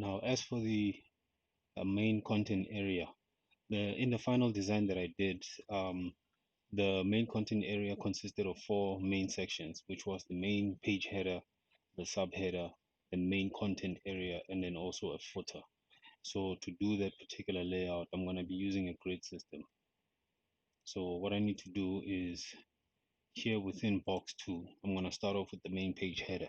Now, as for the main content area, in the final design that I did, the main content area consisted of four main sections, which was the main page header, the subheader, the main content area, and then also a footer. So to do that particular layout, I'm going to be using a grid system. So what I need to do is here within box 2, I'm going to start off with the main page header.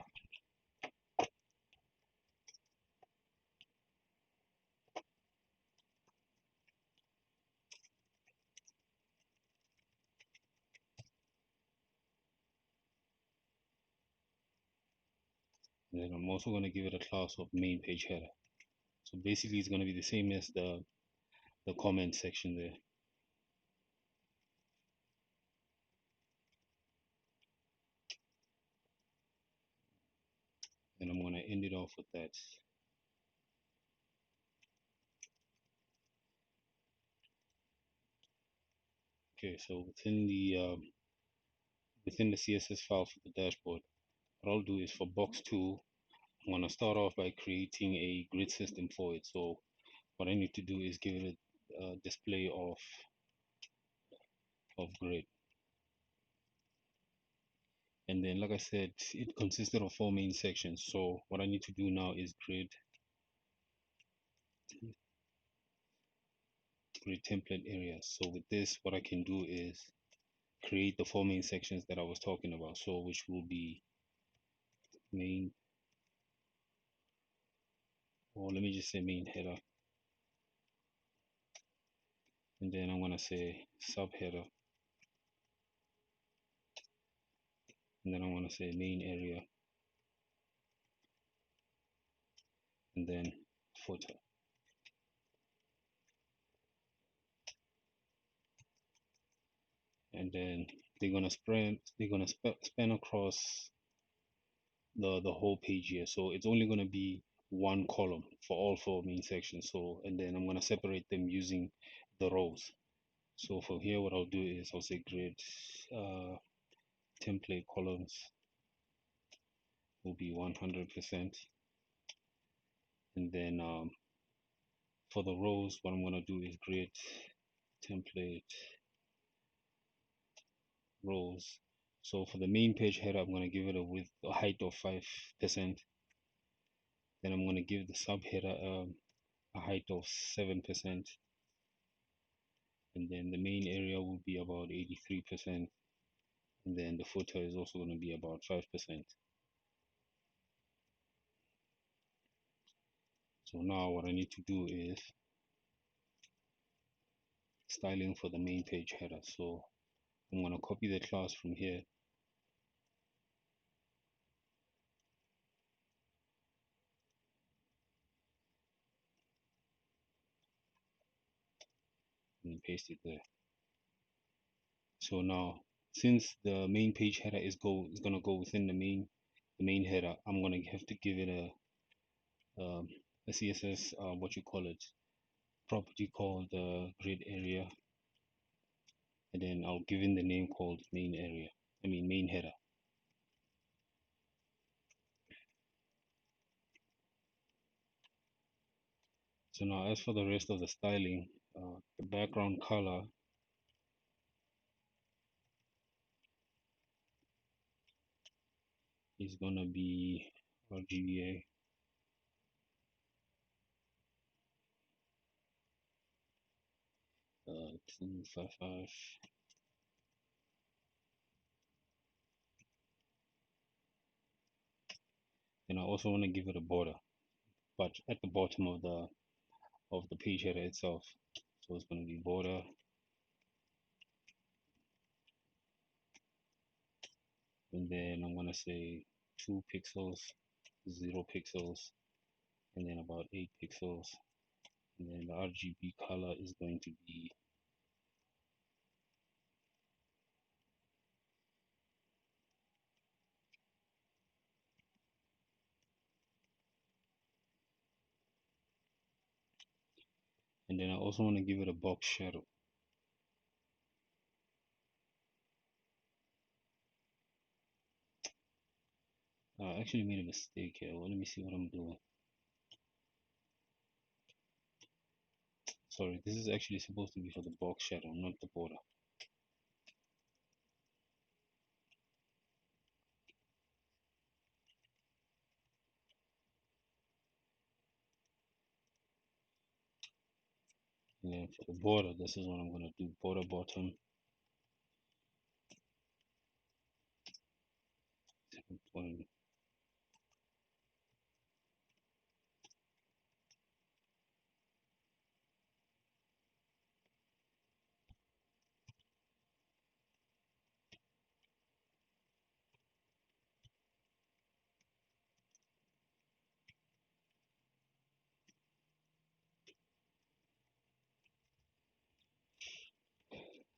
And then I'm also going to give it a class of main page header. So basically it's going to be the same as the comment section there. And I'm going to end it off with that. Okay, so within the CSS file for the dashboard, what I'll do is for box 2, I'm going to start off by creating a grid system for it. So what I need to do is give it a display of grid. And then, like I said, it consisted of four main sections. So what I need to do now is grid template areas. So with this, what I can do is create the four main sections that I was talking about. So which will be main, or let me just say main header. And then I'm going to say subheader. And then I'm going to say main area. And then footer. And then they're going to span across the whole page here. So it's only going to be one column for all four main sections. So, and then I'm going to separate them using the rows. So for here, what I'll do is I'll say grid template columns will be 100%. And then for the rows, what I'm going to do is grid template rows. So for the main page header, I'm going to give it a height of 5%. Then I'm going to give the subheader a height of 7%. And then the main area will be about 83%. And then the footer is also going to be about 5%. So now what I need to do is styling for the main page header. So I'm going to copy the class from here. And paste it there. So now, since the main page header is going to go within the main header, I'm going to have to give it a CSS what you call it, property called grid area, and then I'll give in the name called main area. I mean main header. So now, as for the rest of the styling, the background color is gonna be RGBA. 255. And I also want to give it a border, but at the bottom of the page header itself. So it's going to be border, and then I'm going to say 2 pixels, 0 pixels, and then about 8 pixels. And then the RGB color is going to be and then I also want to give it a box shadow. I actually made a mistake here. Well, let me see what I'm doing. Sorry, this is actually supposed to be for the box shadow, not the border. And then for the border, this is what I'm going to do. Border bottom.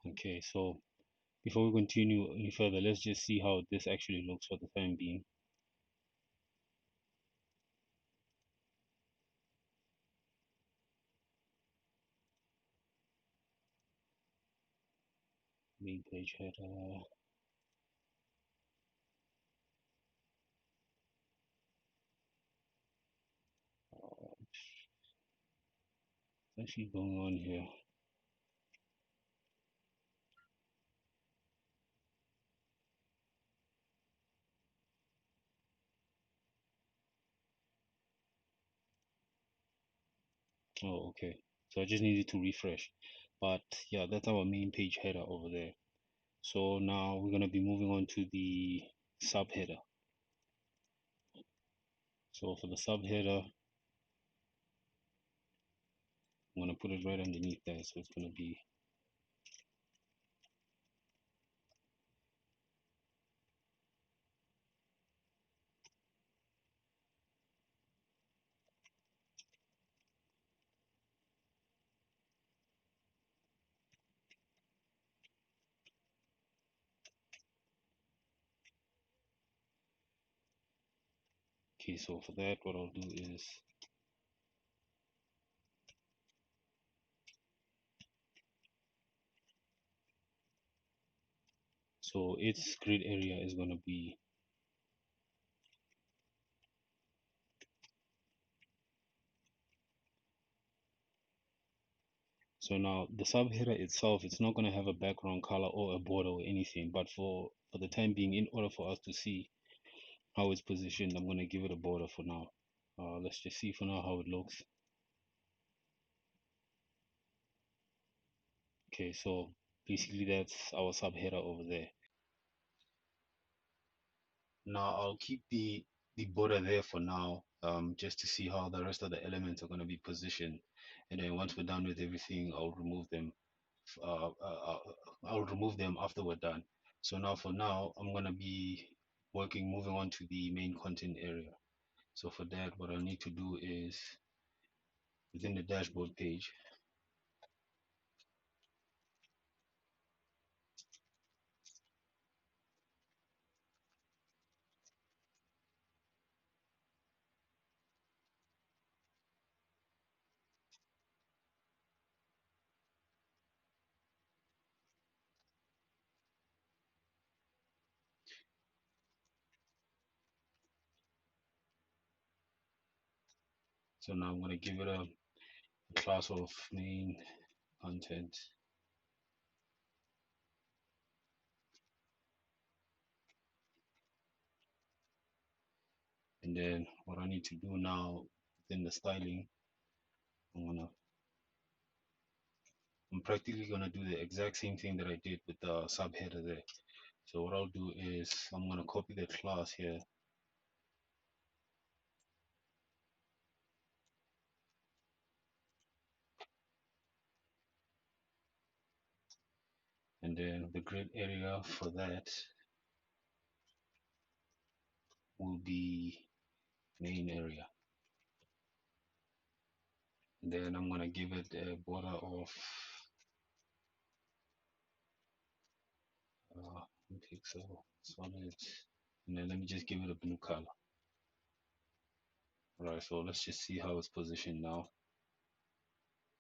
Okay, so before we continue any further, let's just see how this actually looks for the time being. Main page header. What's actually going on here? Oh, okay. So I just needed to refresh. But yeah, that's our main page header over there. So now we're going to be moving on to the subheader. So for the subheader, I'm going to put it right underneath there. So it's going to be, okay, so for that, what I'll do is, so its grid area is going to be, so now the subheader itself, it's not going to have a background color or a border or anything. But for the time being, in order for us to see how it's positioned, I'm going to give it a border for now. Let's just see for now how it looks. Okay, so basically that's our subheader over there. Now I'll keep the border there for now, just to see how the rest of the elements are going to be positioned. And then once we're done with everything, I'll remove them. Uh, uh, uh, I'll remove them after we're done. So now for now, I'm going to be moving on to the main content area. So for that, what I need to do is within the dashboard page. So now I'm going to give it a class of main content. And then what I need to do now within the styling, I'm practically gonna do the exact same thing that I did with the subheader there. So what I'll do is I'm gonna copy the class here, and then the grid area for that will be main area. And then I'm gonna give it a border of pixel solid, and then let me just give it a blue color. All right, so let's just see how it's positioned now.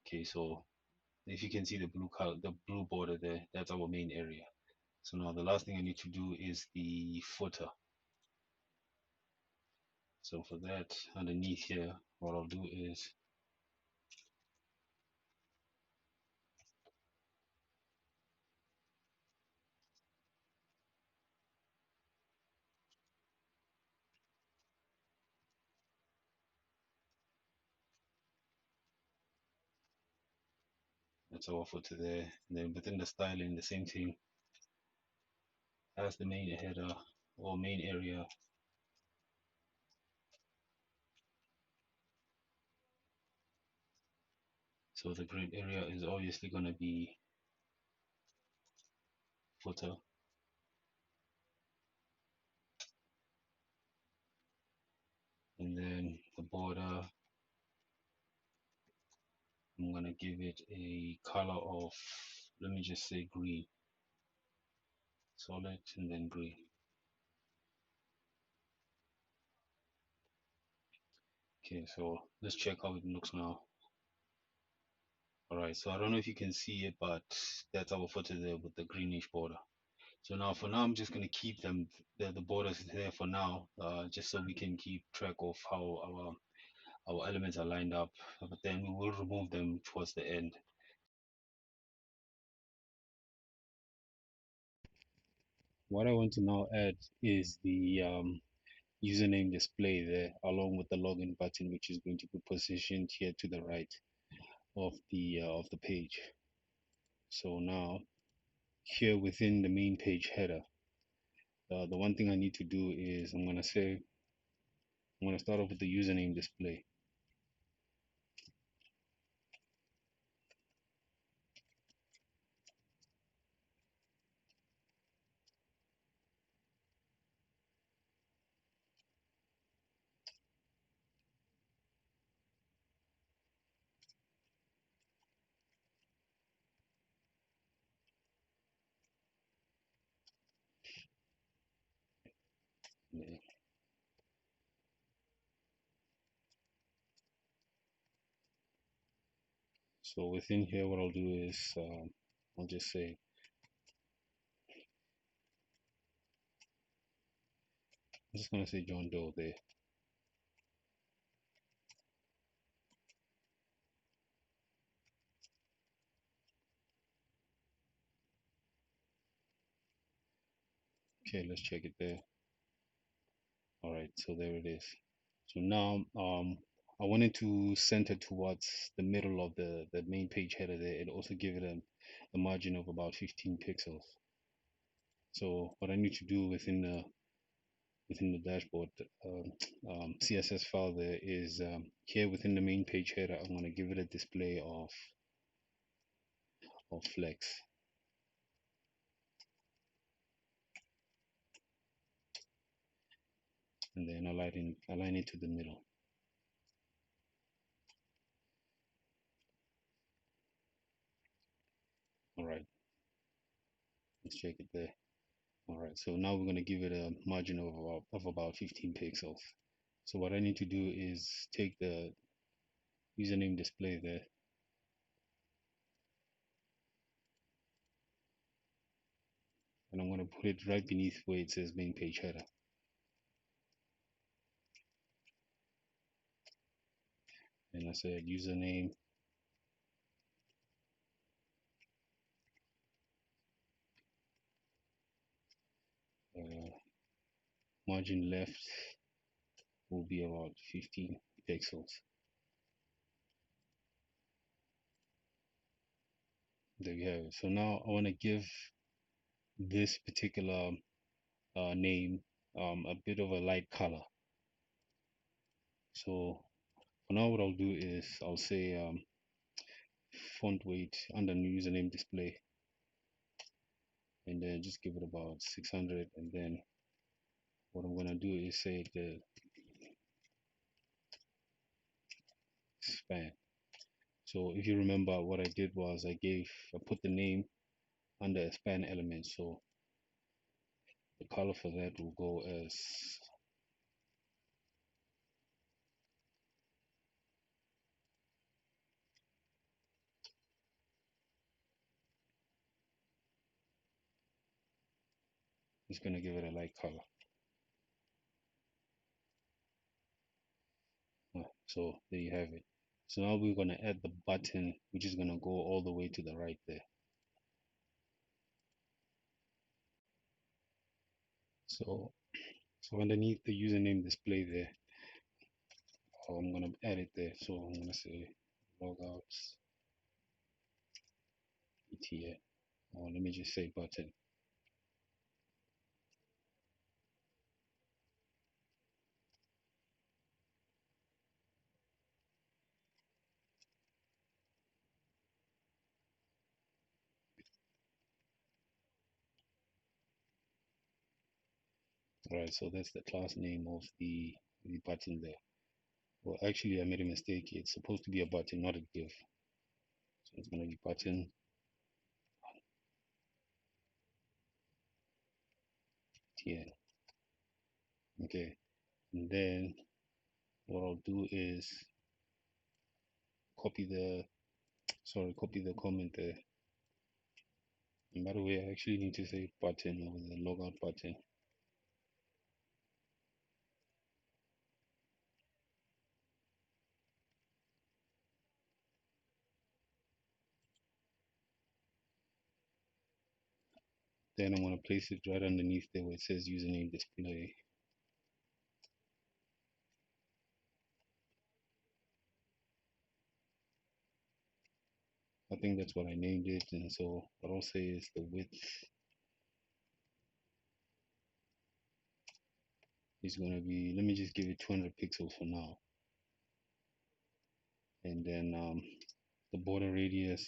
Okay, so if you can see the blue color, the blue border there, that's our main area. So now the last thing I need to do is the footer. So for that, underneath here, what I'll do is That's our footer there. And then within the styling, the same thing as the main header or main area. So the grid area is obviously going to be footer. And then the border, I'm going to give it a color of, let me just say green. Solid and then green. Okay, so let's check how it looks now. All right, so I don't know if you can see it, but that's our footer there with the greenish border. So now, for now, I'm just going to keep them the borders there for now, just so we can keep track of how our elements are lined up. But then we will remove them towards the end. What I want to now add is the username display there, along with the login button, which is going to be positioned here to the right of the page. So now, here within the main page header, the one thing I need to do is I'm going to start off with the username display. So within here, what I'll do is I'll just say, I'm just going to say John Doe there. Okay, let's check it there. All right, so there it is. So now I wanted to center towards the middle of the main page header there and also give it a margin of about 15 pixels. So what I need to do within the dashboard CSS file there is here within the main page header, I'm going to give it a display of flex. And then align it to the middle. All right, let's check it there. All right, so now we're going to give it a margin of about 15 pixels. So what I need to do is take the username display there, and I'm going to put it right beneath where it says main page header. And I said username margin left will be about 15 pixels. There you have it. So now I want to give this particular name a bit of a light color. So for now, what I'll do is I'll say font weight under username display, and then just give it about 600. And then what I'm gonna do is say the span. So if you remember, what I did was I put the name under a span element. So the color for that will go as it's gonna give it a light color. So there you have it. So now we're gonna add the button, which is gonna go all the way to the right there. So underneath the username display there, I'm gonna add it there. So I'm gonna say logouts here, or let me just say button. Alright, so that's the class name of the button there. Well, actually, I made a mistake. It's supposed to be a button, not a div. So it's gonna be button here. Okay, and then what I'll do is copy the copy the comment there. And by the way, I actually need to say button over the logout button. Then I'm gonna place it right underneath there where it says username display. I think that's what I named it, and so what I'll say is the width is gonna be, let me just give it 200 pixels for now, and then the border radius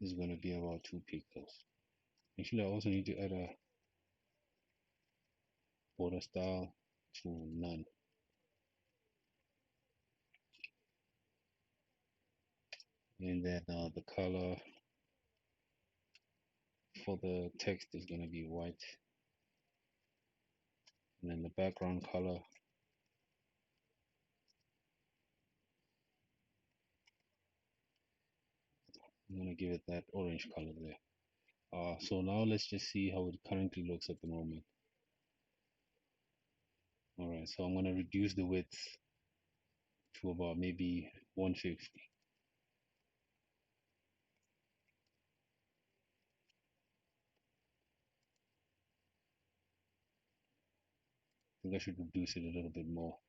is gonna be about 2 pixels. Actually, I also need to add a border style to none, and then the color for the text is gonna be white, and then the background color, I'm gonna give it that orange color there. So now let's just see how it currently looks at the moment. Alright, so I'm gonna reduce the width to about maybe 150. I think I should reduce it a little bit more.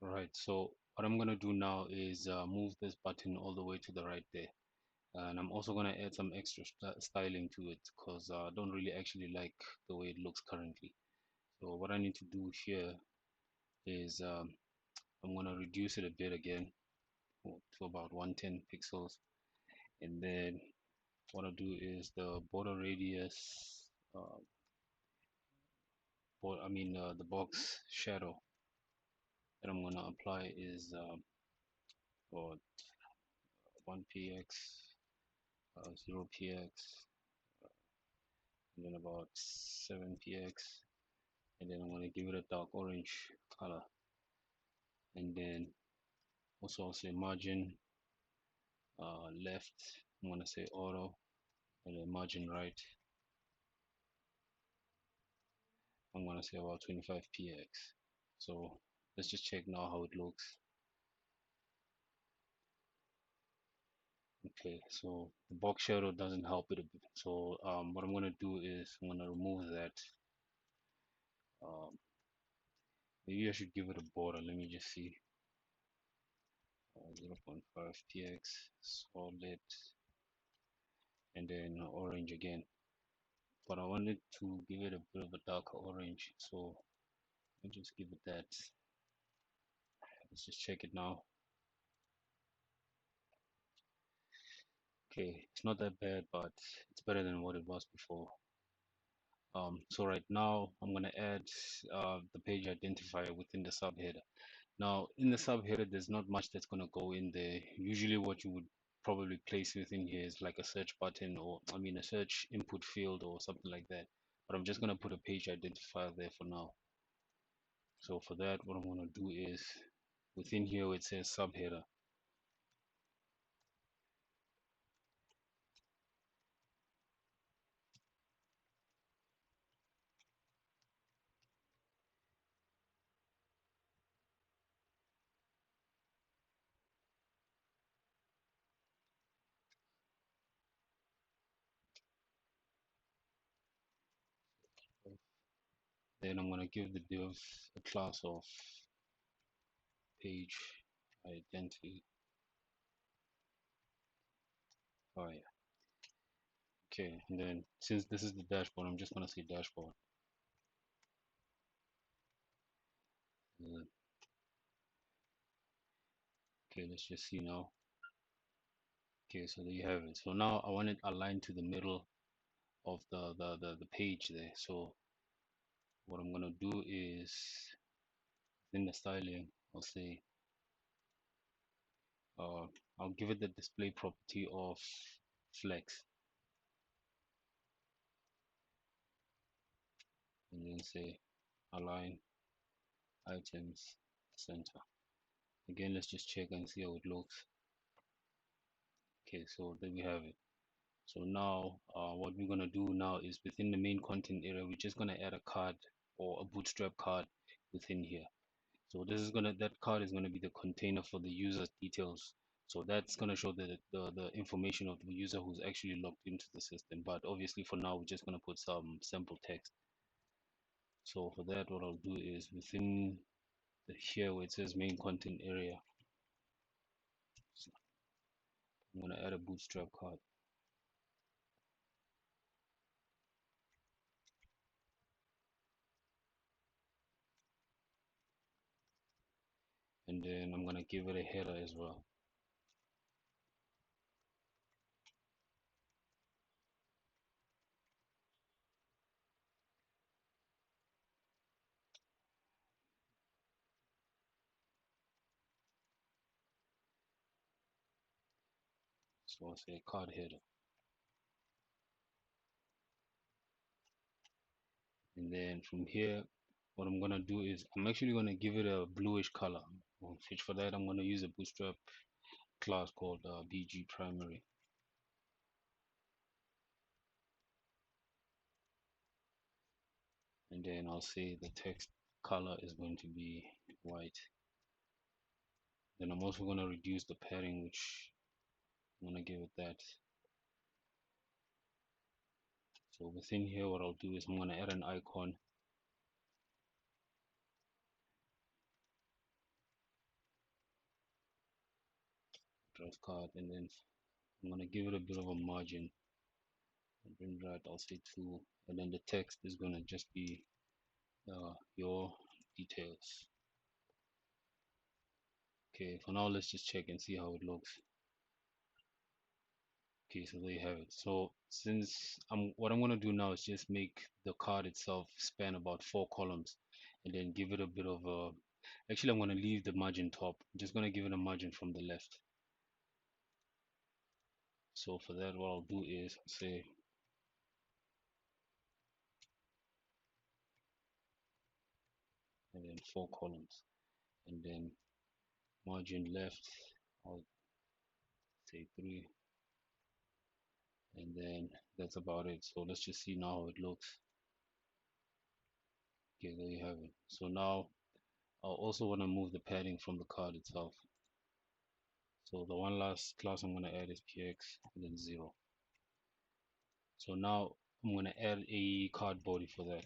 Alright, so what I'm gonna do now is move this button all the way to the right there. And I'm also gonna add some extra styling to it because I don't really actually like the way it looks currently. So what I need to do here is I'm gonna reduce it a bit again to about 110 pixels, and then what I'll do is the border radius, the box shadow that I'm gonna apply is about 1px, 0px, and then about 7px, and then I'm gonna give it a dark orange color, and then also I'll say margin left, I'm gonna say auto, and then margin right, I'm gonna say about 25px. So let's just check now how it looks. Okay, so the box shadow doesn't help it a bit. So what I'm gonna do is I'm gonna remove that. Um, Maybe I should give it a border. Let me just see. 0.5 px solid, and then orange again. But I wanted to give it a bit of a darker orange, so I'll just give it that. Let's just check it now. Okay, it's not that bad, but it's better than what it was before. So right now I'm gonna add the page identifier within the subheader. Now in the subheader, there's not much that's gonna go in there. Usually what you would probably place within here is like a search button, or a search input field or something like that. But I'm just gonna put a page identifier there for now. So for that, what I'm gonna do is within here it says subheader. Then I'm going to give the div a class of page identifier. Okay, and then since this is the dashboard, I'm just going to say dashboard. Okay, let's just see now. Okay, so there you have it. So now I want it aligned to the middle of the page there. So what I'm going to do is in the styling, I'll say uh, I'll give it the display property of flex, and then say align items center. Again, let's just check and see how it looks. Okay, so there we have it. So now what we're going to do now is within the main content area, we're just going to add a card or a bootstrap card within here. So this is gonna, that card is gonna be the container for the user's details. So that's gonna show the information of the user who's actually logged into the system. But obviously for now, we're just gonna put some simple text. So for that, what I'll do is within the here where it says main content area, so I'm gonna add a bootstrap card. And then I'm gonna give it a header as well. So I'll say card header. And then from here, what I'm gonna do is I'm actually gonna give it a bluish color. Which for that I'm gonna use a bootstrap class called BG primary. And then I'll say the text color is going to be white. Then I'm also going to reduce the padding, which I'm going to give it that. So within here, what I'll do is I'm going to add an icon, address card, and then I'm going to give it a bit of a margin. And bring that, I'll say 2, and then the text is going to just be your details. Okay, for now, let's just check and see how it looks. Okay, so there you have it. So since what I'm going to do now is just make the card itself span about 4 columns, and then give it a bit of a, actually I'm going to leave the margin top. I'm just going to give it a margin from the left. So for that, what I'll do is say and then 4 columns, and then margin left, I'll say 3, and then that's about it. So let's just see now how it looks. Okay, there you have it. So now I'll also want to move the padding from the card itself. So the one last class I'm going to add is px and then 0. So now I'm going to add a card body for that.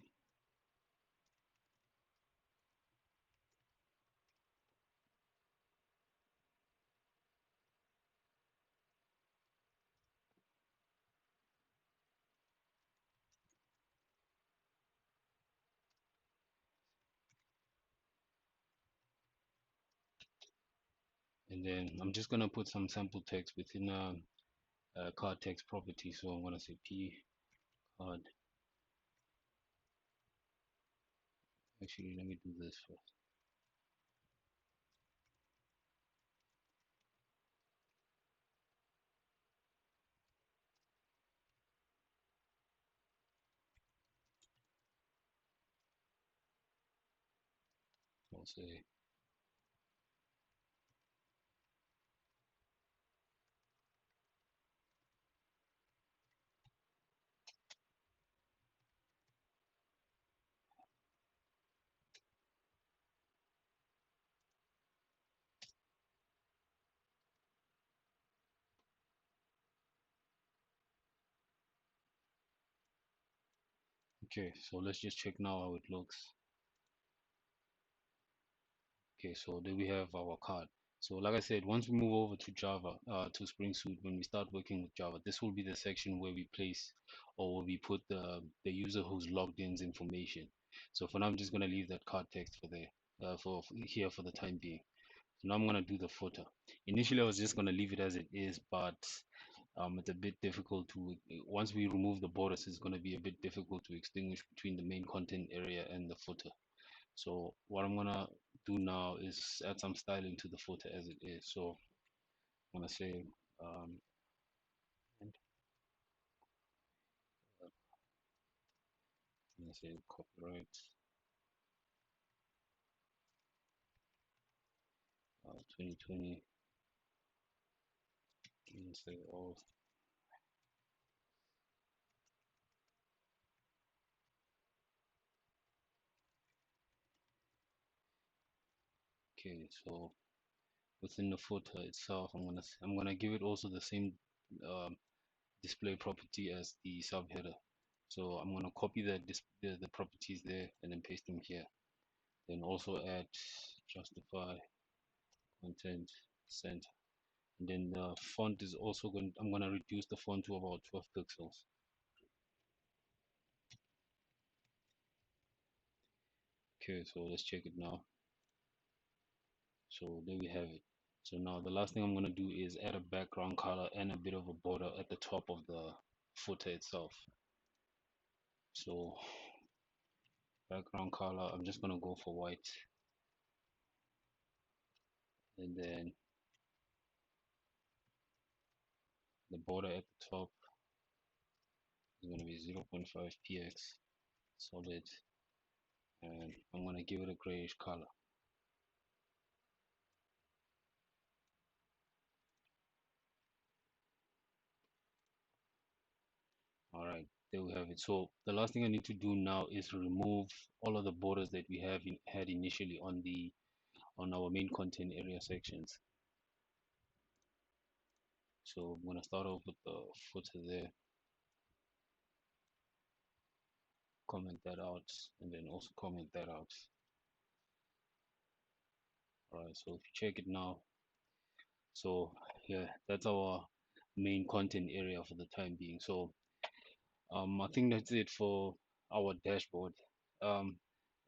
And then I'm just going to put some sample text within a card text property. So I'm going to say p card. Actually, let me do this first. I'll say Okay, so let's just check now how it looks. Okay, so there we have our card. So like I said, once we move over to Java, to Spring Suite, when we start working with Java, this will be the section where we place or where we put the user who's logged in's information. So for now, I'm just gonna leave that card text for there, for here for the time being. So now I'm gonna do the footer. Initially, I was just gonna leave it as it is, but it's a bit difficult to, once we remove the borders, it's gonna be a bit difficult to extinguish between the main content area and the footer. So what I'm gonna do now is add some styling to the footer as it is. So I'm gonna say and I'm gonna say copyright 2020. I'm gonna say all. Okay, so within the footer itself, I'm gonna give it also the same um, display property as the subheader. So I'm gonna copy the properties there and then paste them here. Then also add justify content center. And then the font is also going, I'm going to reduce the font to about 12 pixels. Okay, so let's check it now. So there we have it. So now the last thing I'm going to do is add a background color and a bit of a border at the top of the footer itself. So background color, I'm just going to go for white. And then the border at the top is going to be 0.5 px solid. And I'm going to give it a grayish color. All right, there we have it. So the last thing I need to do now is remove all of the borders that we had initially on our main content area sections. So I'm gonna start off with the footer there, comment that out, and then also comment that out. All right, so if you check it now, so yeah, that's our main content area for the time being. So I think that's it for our dashboard. Um,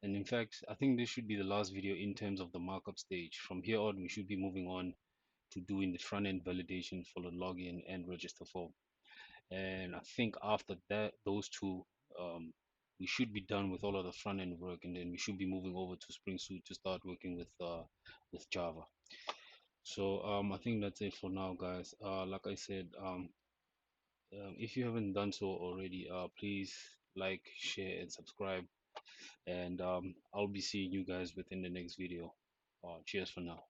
and in fact, I think this should be the last video in terms of the markup stage. From here on, we should be moving on to doing the front end validation for the login and register form. And I think after that, those two, we should be done with all of the front end work, and then we should be moving over to Spring Suite to start working with Java. So I think that's it for now, guys. Like I said, if you haven't done so already, please like, share, and subscribe. And I'll be seeing you guys within the next video. Cheers for now.